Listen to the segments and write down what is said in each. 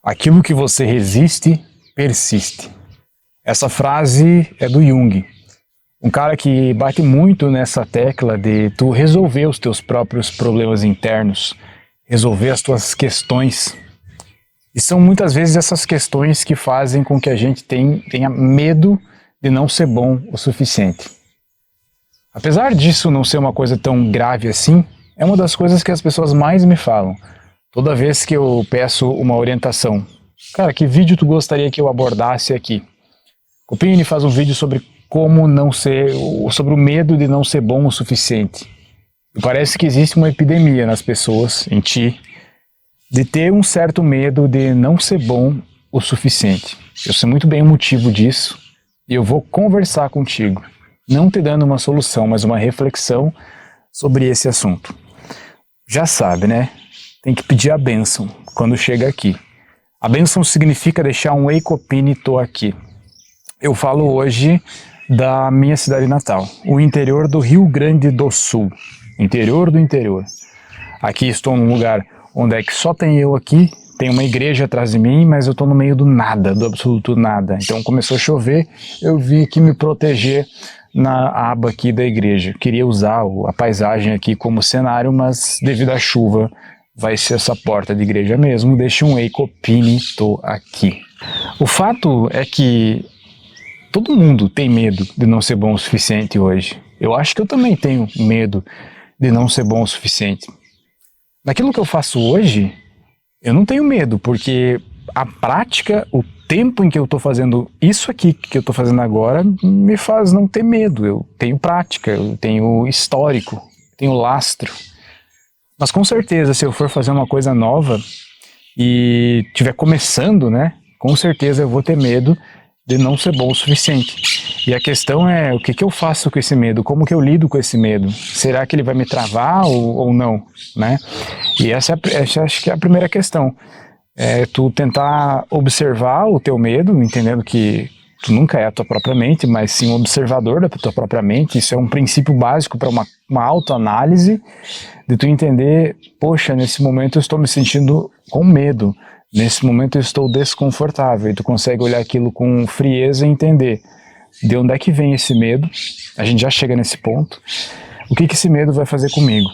Aquilo que você resiste, persiste. Essa frase é do Jung, um cara que bate muito nessa tecla de tu resolver os teus próprios problemas internos, resolver as tuas questões. E são muitas vezes essas questões que fazem com que a gente tenha medo de não ser bom o suficiente. Apesar disso não ser uma coisa tão grave assim, é uma das coisas que as pessoas mais me falam. Toda vez que eu peço uma orientação, cara, que vídeo tu gostaria que eu abordasse aqui? Copini faz um vídeo sobre como não ser, sobre o medo de não ser bom o suficiente. E parece que existe uma epidemia nas pessoas, em ti, de ter um certo medo de não ser bom o suficiente. Eu sei muito bem o motivo disso e eu vou conversar contigo, não te dando uma solução, mas uma reflexão sobre esse assunto. Já sabe, né? Tem que pedir a bênção quando chega aqui. A bênção significa deixar um Ei Copini, tô aqui. Eu falo hoje da minha cidade natal, o interior do Rio Grande do Sul, interior do interior. Aqui estou num lugar onde é que só tem eu aqui, tem uma igreja atrás de mim, mas eu estou no meio do nada, do absoluto nada. Então começou a chover, eu vim aqui me proteger na aba aqui da igreja. Queria usar a paisagem aqui como cenário, mas devido à chuva vai ser essa porta de igreja mesmo. Deixa um Ei Copini, tô aqui. O fato é que todo mundo tem medo de não ser bom o suficiente hoje. Eu acho que eu também tenho medo de não ser bom o suficiente. Naquilo que eu faço hoje, eu não tenho medo, porque a prática, o tempo em que eu estou fazendo isso aqui que eu estou fazendo agora, me faz não ter medo. Eu tenho prática, eu tenho histórico, tenho lastro. Mas com certeza, se eu for fazer uma coisa nova e estiver começando, né, com certeza eu vou ter medo de não ser bom o suficiente. E a questão é, o que eu faço com esse medo? Como que eu lido com esse medo? Será que ele vai me travar ou não, né? E essa acho que é a primeira questão. É tu tentar observar o teu medo, entendendo que tu nunca é a tua própria mente, mas sim um observador da tua própria mente. Isso é um princípio básico para uma autoanálise, de tu entender, poxa, nesse momento eu estou me sentindo com medo, nesse momento eu estou desconfortável, e tu consegue olhar aquilo com frieza e entender de onde é que vem esse medo. A gente já chega nesse ponto. O que esse medo vai fazer comigo?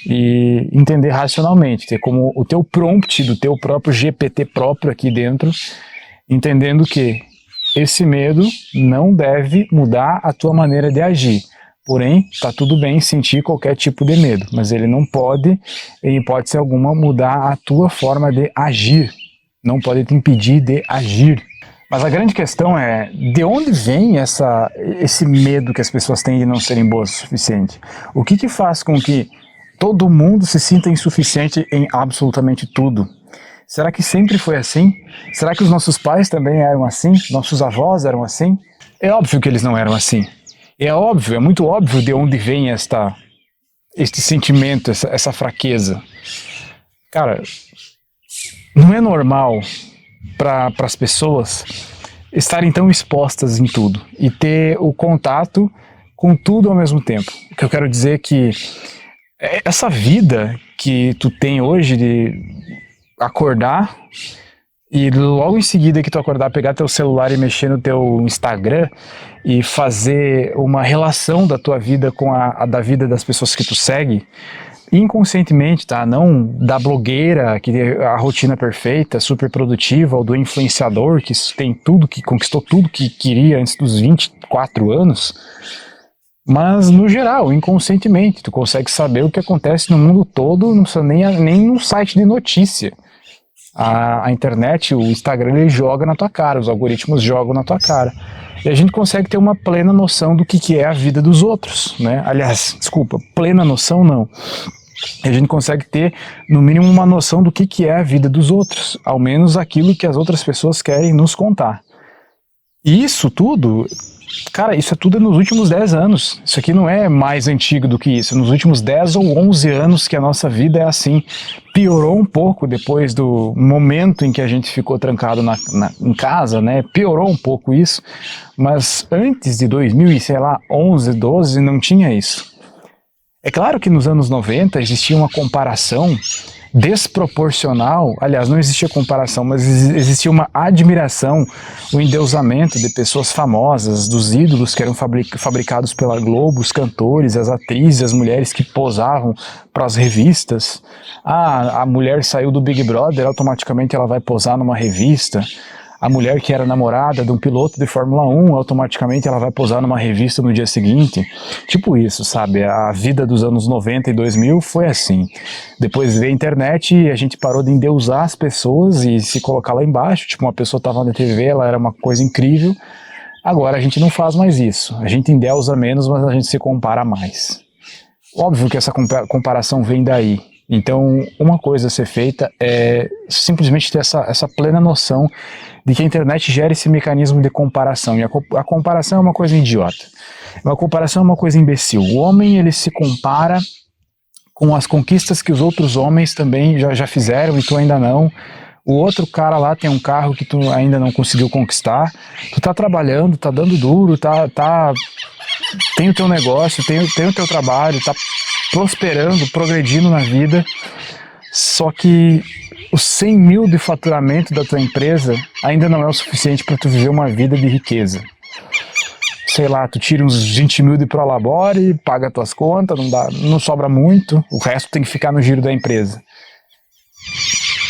E entender racionalmente, ter como o teu prompt do teu próprio GPT próprio aqui dentro, entendendo que esse medo não deve mudar a tua maneira de agir. Porém, tá tudo bem sentir qualquer tipo de medo, mas ele não pode, em hipótese alguma, mudar a tua forma de agir. Não pode te impedir de agir. Mas a grande questão é, de onde vem esse medo que as pessoas têm de não serem boas o suficiente? O que faz com que todo mundo se sinta insuficiente em absolutamente tudo? Será que sempre foi assim? Será que os nossos pais também eram assim? Nossos avós eram assim? É óbvio que eles não eram assim. É óbvio, é muito óbvio de onde vem este sentimento, essa fraqueza. Cara, não é normal para as pessoas estarem tão expostas em tudo e ter o contato com tudo ao mesmo tempo. O que eu quero dizer é que essa vida que tu tem hoje de acordar e logo em seguida que tu acordar, pegar teu celular e mexer no teu Instagram e fazer uma relação da tua vida com a da vida das pessoas que tu segue, inconscientemente, tá? Não da blogueira que tem a rotina perfeita, super produtiva, ou do influenciador que tem tudo, que conquistou tudo que queria antes dos 24 anos, mas no geral, inconscientemente, tu consegue saber o que acontece no mundo todo, não precisa nem no site de notícia. A internet, o Instagram, ele joga na tua cara, os algoritmos jogam na tua cara. E a gente consegue ter uma plena noção do que é a vida dos outros, né? Aliás, desculpa, plena noção não. A gente consegue ter, no mínimo, uma noção do que é a vida dos outros, ao menos aquilo que as outras pessoas querem nos contar. E isso tudo, cara, isso é tudo nos últimos 10 anos. Isso aqui não é mais antigo do que isso. Nos últimos 10 ou 11 anos que a nossa vida é assim. Piorou um pouco depois do momento em que a gente ficou trancado em casa, né? Piorou um pouco isso. Mas antes de 2011, 12, não tinha isso. É claro que nos anos 90 existia uma comparação desproporcional. Aliás, não existia comparação, mas existia uma admiração, o endeusamento de pessoas famosas, dos ídolos que eram fabricados pela Globo, os cantores, as atrizes, as mulheres que posavam para as revistas. Ah, a mulher saiu do Big Brother, automaticamente ela vai posar numa revista. A mulher que era namorada de um piloto de Fórmula 1, automaticamente ela vai posar numa revista no dia seguinte. Tipo isso, sabe? A vida dos anos 90 e 2000 foi assim. Depois veio a internet e a gente parou de endeusar as pessoas e se colocar lá embaixo. Tipo, uma pessoa estava na TV, ela era uma coisa incrível. Agora a gente não faz mais isso. A gente endeusa menos, mas a gente se compara mais. Óbvio que essa comparação vem daí. Então, uma coisa a ser feita é simplesmente ter essa plena noção de que a internet gera esse mecanismo de comparação. E a comparação é uma coisa idiota. A comparação é uma coisa imbecil. O homem, ele se compara com as conquistas que os outros homens também já fizeram e tu ainda não. O outro cara lá tem um carro que tu ainda não conseguiu conquistar. Tu tá trabalhando, tá dando duro, tem o teu negócio, tem o teu trabalho, tá prosperando, progredindo na vida, só que os 100 mil de faturamento da tua empresa ainda não é o suficiente para tu viver uma vida de riqueza. Sei lá, tu tira uns 20 mil de prolabore, paga tuas contas, não sobra muito, o resto tem que ficar no giro da empresa.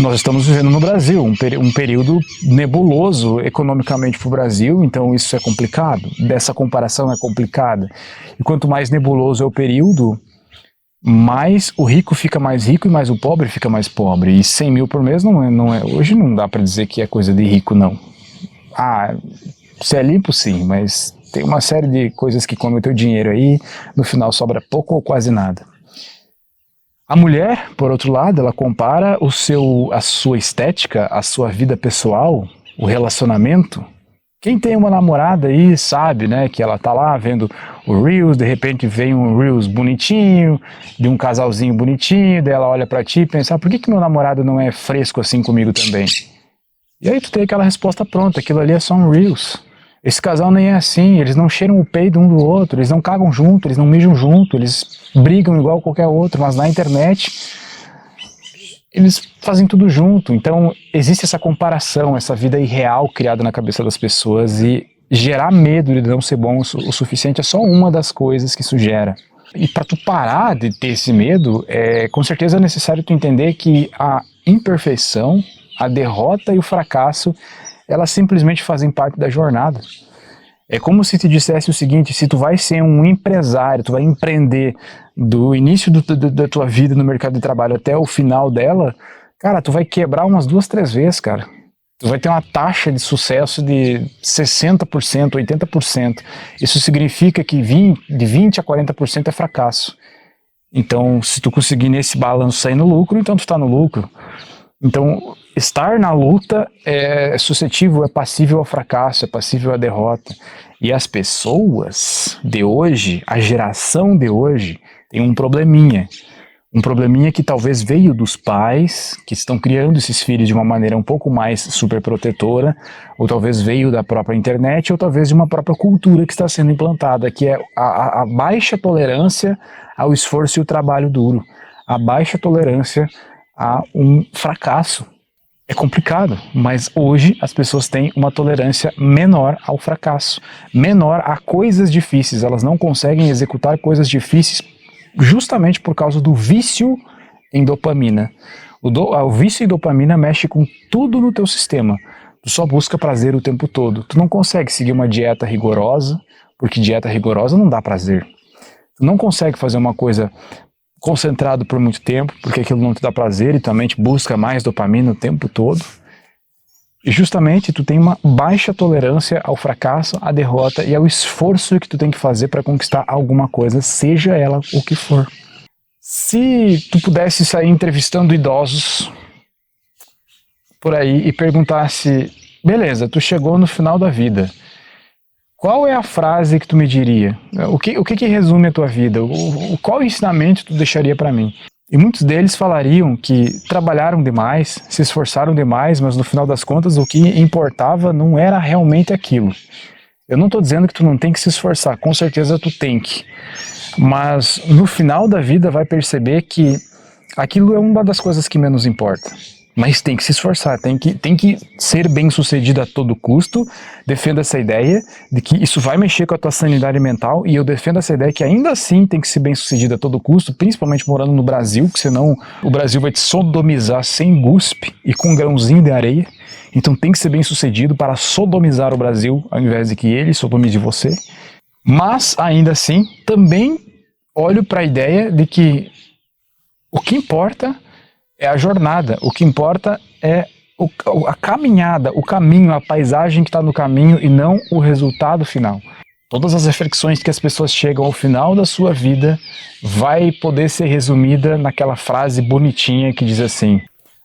Nós estamos vivendo no Brasil um período nebuloso economicamente para o Brasil, então isso é complicado, dessa comparação é complicada. E quanto mais nebuloso é o período, mais o rico fica mais rico e mais o pobre fica mais pobre. E 100 mil por mês hoje não dá para dizer que é coisa de rico, não. Ah, se é limpo sim, mas tem uma série de coisas que comem o teu dinheiro aí, no final sobra pouco ou quase nada. A mulher, por outro lado, ela compara a sua estética, a sua vida pessoal, o relacionamento. Quem tem uma namorada aí sabe, né, que ela tá lá vendo o Reels, de repente vem um Reels bonitinho, de um casalzinho bonitinho, daí ela olha pra ti e pensa, por que meu namorado não é fresco assim comigo também? E aí tu tem aquela resposta pronta, aquilo ali é só um Reels. Esse casal nem é assim, eles não cheiram o peido um do outro, eles não cagam junto, eles não mijam junto, eles brigam igual qualquer outro, mas na internet eles fazem tudo junto. Então existe essa comparação, essa vida irreal criada na cabeça das pessoas, e gerar medo de não ser bom o suficiente é só uma das coisas que isso gera. E para tu parar de ter esse medo, com certeza é necessário tu entender que a imperfeição, a derrota e o fracasso, elas simplesmente fazem parte da jornada. É como se te dissesse o seguinte, se tu vai ser um empresário, tu vai empreender do início da tua vida no mercado de trabalho até o final dela, cara, tu vai quebrar umas 2, 3 vezes, cara. Tu vai ter uma taxa de sucesso de 60%, 80%. Isso significa que de 20% a 40% é fracasso. Então, se tu conseguir nesse balanço sair no lucro, então tu tá no lucro. Então, estar na luta é suscetível, é passível ao fracasso, é passível à derrota. E as pessoas de hoje, a geração de hoje, tem um probleminha. Um probleminha que talvez veio dos pais, que estão criando esses filhos de uma maneira um pouco mais superprotetora, ou talvez veio da própria internet, ou talvez de uma própria cultura que está sendo implantada, que é a baixa tolerância ao esforço e o trabalho duro. A baixa tolerância a um fracasso. É complicado, mas hoje as pessoas têm uma tolerância menor ao fracasso, menor a coisas difíceis. Elas não conseguem executar coisas difíceis justamente por causa do vício em dopamina. O vício em dopamina mexe com tudo no teu sistema. Tu só busca prazer o tempo todo. Tu não consegue seguir uma dieta rigorosa, porque dieta rigorosa não dá prazer. Tu não consegue fazer uma coisa concentrado por muito tempo, porque aquilo não te dá prazer e tua mente busca mais dopamina o tempo todo. E justamente tu tem uma baixa tolerância ao fracasso, à derrota e ao esforço que tu tem que fazer para conquistar alguma coisa, seja ela o que for. Se tu pudesse sair entrevistando idosos por aí e perguntasse, beleza, tu chegou no final da vida, qual é a frase que tu me diria? O que resume a tua vida? Qual ensinamento tu deixaria para mim? E muitos deles falariam que trabalharam demais, se esforçaram demais, mas no final das contas o que importava não era realmente aquilo. Eu não estou dizendo que tu não tem que se esforçar, com certeza tu tem que. Mas no final da vida vai perceber que aquilo é uma das coisas que menos importa. Mas tem que se esforçar, tem que ser bem sucedido a todo custo. Defendo essa ideia de que isso vai mexer com a tua sanidade mental, e eu defendo essa ideia que ainda assim tem que ser bem sucedido a todo custo, principalmente morando no Brasil, que senão o Brasil vai te sodomizar sem guspe e com um grãozinho de areia. Então tem que ser bem sucedido para sodomizar o Brasil, ao invés de que ele sodomize você. Mas, ainda assim, também olho para a ideia de que o que importa é a jornada, o que importa é a caminhada, o caminho, a paisagem que está no caminho e não o resultado final. Todas as reflexões que as pessoas chegam ao final da sua vida vai poder ser resumida naquela frase bonitinha que diz assim: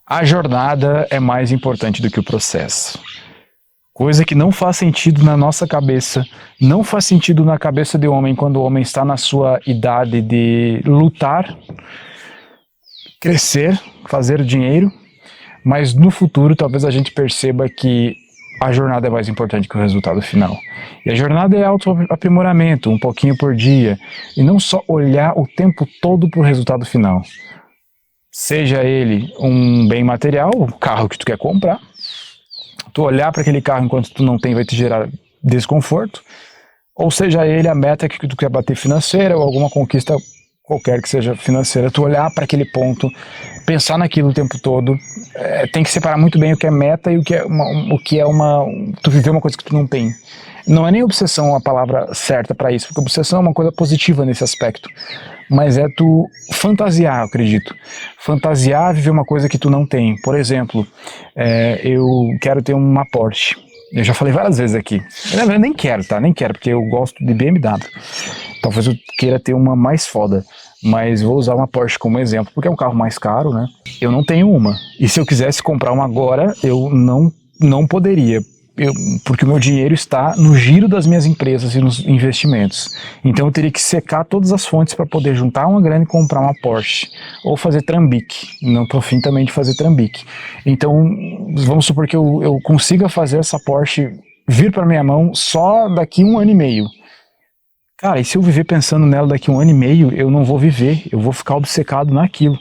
a jornada é mais importante do que o processo. Coisa que não faz sentido na nossa cabeça, não faz sentido na cabeça do homem quando o homem está na sua idade de lutar, crescer, fazer dinheiro, mas no futuro talvez a gente perceba que a jornada é mais importante que o resultado final. E a jornada é autoaprimoramento, um pouquinho por dia, e não só olhar o tempo todo para o resultado final. Seja ele um bem material, o carro que tu quer comprar, tu olhar para aquele carro enquanto tu não tem vai te gerar desconforto, ou seja ele a meta que tu quer bater financeira ou alguma conquista qualquer que seja financeira, tu olhar para aquele ponto, pensar naquilo o tempo todo, tem que separar muito bem o que é meta e o que é tu viver uma coisa que tu não tem. Não é nem obsessão a palavra certa para isso, porque obsessão é uma coisa positiva nesse aspecto, mas é tu fantasiar, eu acredito. Fantasiar viver uma coisa que tu não tem. Por exemplo, eu quero ter uma Porsche. Eu já falei várias vezes aqui. Eu nem quero, tá? Nem quero, porque eu gosto de BMW. Talvez eu queira ter uma mais foda, mas vou usar uma Porsche como exemplo, porque é um carro mais caro, né? Eu não tenho uma. E se eu quisesse comprar uma agora, eu não poderia. Porque o meu dinheiro está no giro das minhas empresas e nos investimentos. Então eu teria que secar todas as fontes para poder juntar uma grana e comprar uma Porsche. Ou fazer trambique. Não tô afim também de fazer trambique. Então vamos supor que eu consiga fazer essa Porsche vir para minha mão só daqui 1 ano e meio. Cara, e se eu viver pensando nela daqui 1 ano e meio, eu não vou viver. Eu vou ficar obcecado naquilo.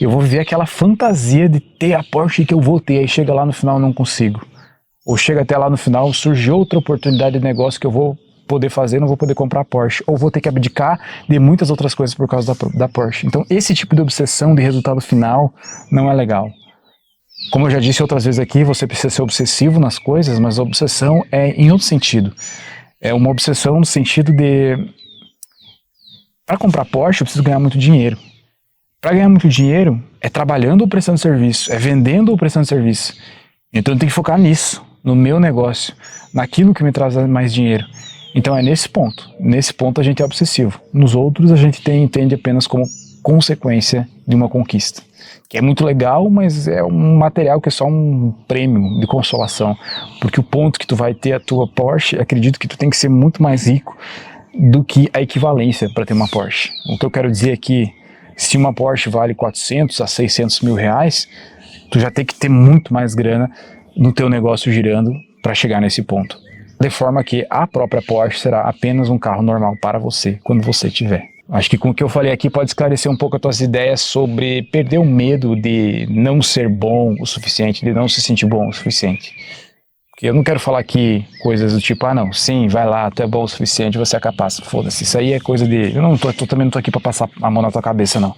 Eu vou viver aquela fantasia de ter a Porsche que eu vou ter. Aí chega lá no final eu não consigo. Ou chega até lá no final, surge outra oportunidade de negócio que eu vou poder fazer, não vou poder comprar Porsche. Ou vou ter que abdicar de muitas outras coisas por causa da Porsche. Então esse tipo de obsessão de resultado final não é legal. Como eu já disse outras vezes aqui, você precisa ser obsessivo nas coisas, mas a obsessão é em outro sentido. É uma obsessão no sentido de... Para comprar Porsche eu preciso ganhar muito dinheiro. Para ganhar muito dinheiro é trabalhando ou prestando serviço, é vendendo ou prestando serviço. Então eu tenho que focar nisso, no meu negócio, naquilo que me traz mais dinheiro. Então é nesse ponto a gente é obsessivo. Nos outros a gente entende apenas como consequência de uma conquista. Que é muito legal, mas é um material que é só um prêmio de consolação. Porque o ponto que tu vai ter a tua Porsche, acredito que tu tem que ser muito mais rico do que a equivalência para ter uma Porsche. O que eu quero dizer é que se uma Porsche vale 400 a 600 mil reais, tu já tem que ter muito mais grana no teu negócio girando para chegar nesse ponto. De forma que a própria Porsche será apenas um carro normal para você, quando você tiver. Acho que com o que eu falei aqui pode esclarecer um pouco as tuas ideias sobre perder o medo de não ser bom o suficiente, de não se sentir bom o suficiente. Porque eu não quero falar aqui coisas do tipo, não, sim, vai lá, tu é bom o suficiente, você é capaz. Foda-se, isso aí é coisa de... Eu também não tô aqui para passar a mão na tua cabeça, não.